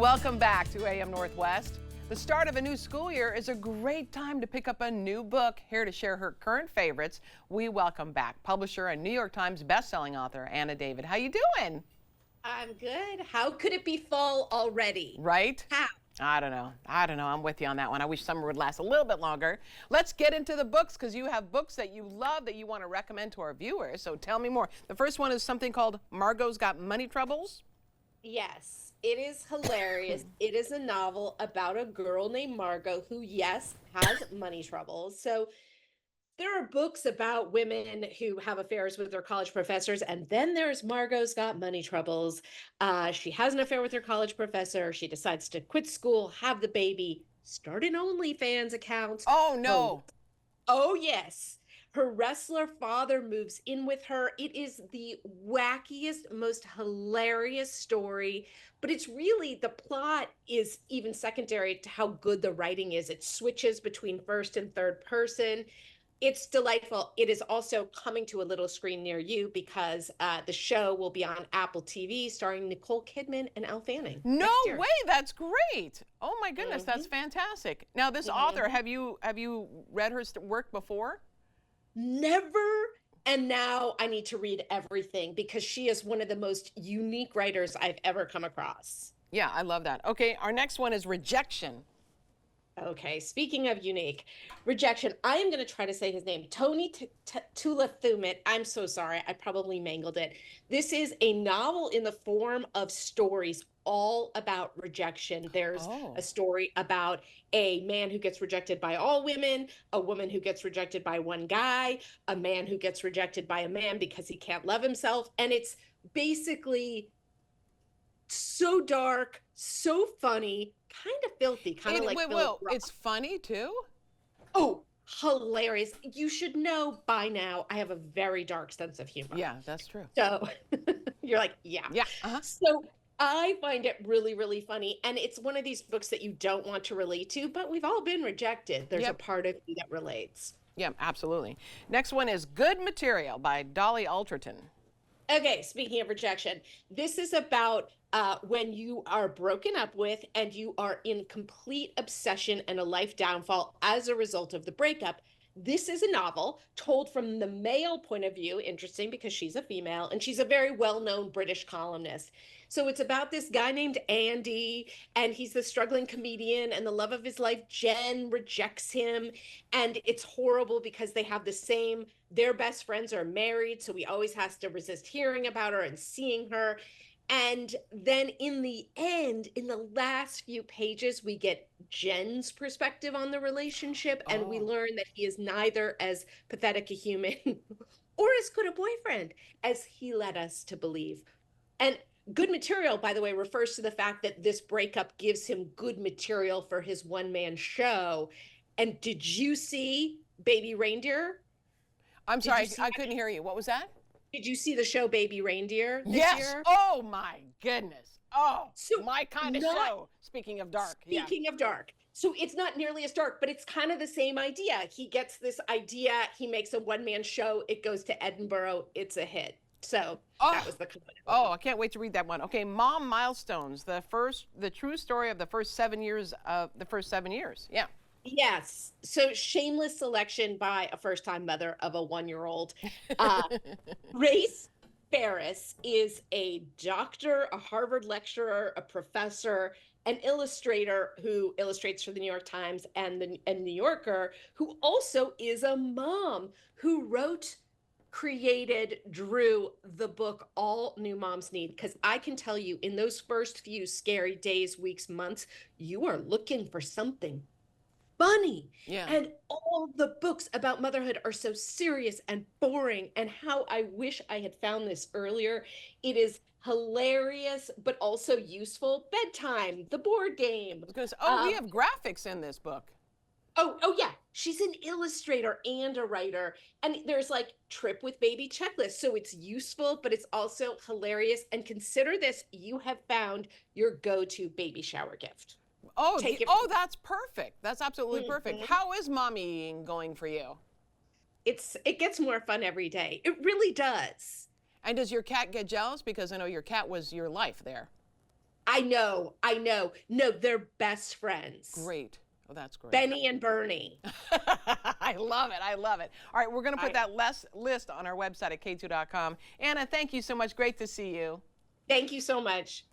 welcome back to AM Northwest. The start of a new school year is a great time to pick up a new book. Here to share her current favorites, we welcome back publisher and New York Times bestselling author Anna David. How you doing? I'm good. How could it be fall already? Right? How? I don't know. I'm with you on that one. I wish summer would last a little bit longer. Let's get into the books because you have books that you love that you want to recommend to our viewers. So tell me more. The first one is something called Margo's Got Money Troubles. Yes, it is hilarious. It is a novel about a girl named Margo who, yes, has money troubles. So there are books about women who have affairs with their college professors, and then there's Margo's Got Money Troubles. She has an affair with her college professor. She decides to quit school, have the baby, start an OnlyFans account. Oh, no. Oh, yes. Her wrestler father moves in with her. It is the wackiest, most hilarious story, but it's really, the plot is even secondary to how good the writing is. It switches between first and third person. It's delightful. It is also coming to a little screen near you because the show will be on Apple TV starring Nicole Kidman and Elle Fanning. No way, that's great. Oh my goodness, that's fantastic. Now this author, have you read her work before? Never. And now I need to read everything because she is one of the most unique writers I've ever come across. Yeah, I love that. Okay, our next one is Rejection. Okay, speaking of unique, Rejection, I am going to try to say his name, Tony Tulathimutte. I'm so sorry, I probably mangled it. This is a novel in the form of stories all about rejection. There's a story about a man who gets rejected by all women, a woman who gets rejected by one guy, a man who gets rejected by a man because he can't love himself. And it's basically so dark, so funny, kind of filthy, kind of like it's funny too? Oh, hilarious. You should know by now I have a very dark sense of humor. Yeah, that's true. So you're like, yeah. Yeah. So I find it really, really funny. And it's one of these books that you don't want to relate to, but we've all been rejected. There's a part of you that relates. Yeah, absolutely. Next one is Good Material by Dolly Alderton. Okay, speaking of rejection, this is about when you are broken up with and you are in complete obsession and a life downfall as a result of the breakup. This is a novel told from the male point of view, interesting because she's a female and she's a very well-known British columnist. So it's about this guy named Andy, and he's the struggling comedian, and the love of his life, Jen, rejects him. And it's horrible because they have their best friends are married, so he always has to resist hearing about her and seeing her. And then in the end, in the last few pages, we get Jen's perspective on the relationship, and we learn that he is neither as pathetic a human or as good a boyfriend as he led us to believe. And Good Material, by the way, refers to the fact that this breakup gives him good material for his one-man show. And did you see Baby Reindeer? I'm sorry, I couldn't hear you. What was that? Did you see the show Baby Reindeer this year? Oh my goodness. Oh, so my kind of show. Speaking of dark. Speaking of dark. So it's not nearly as dark, but it's kind of the same idea. He gets this idea, he makes a one-man show, it goes to Edinburgh, it's a hit. So that was the I can't wait to read that one. Okay, Mom Milestones, the true story of the first 7 years Yeah. Yes. So shameless selection by a first-time mother of a 1-year-old. Farris is a doctor, a Harvard lecturer, a professor, an illustrator who illustrates for the New York Times and New Yorker, who also is a mom who created, drew the book All New Moms Need. Because I can tell you, in those first few scary days, weeks, months, you are looking for something funny. Yeah. And all the books about motherhood are so serious and boring, and how I wish I had found this earlier. It is hilarious, but also useful. Bedtime, the board game. Because we have graphics in this book. Oh yeah. She's an illustrator and a writer. And there's like trip with baby checklist. So it's useful, but it's also hilarious. And consider this, you have found your go-to baby shower gift. That's perfect. That's absolutely perfect. How is mommying going for you? It gets more fun every day. It really does. And does your cat get jealous? Because I know your cat was your life there. I know. No, they're best friends. Great. Oh, that's great. Benny and Bernie. I love it. I love it. All right, we're going to put that list on our website at k2.com. Anna, thank you so much. Great to see you. Thank you so much.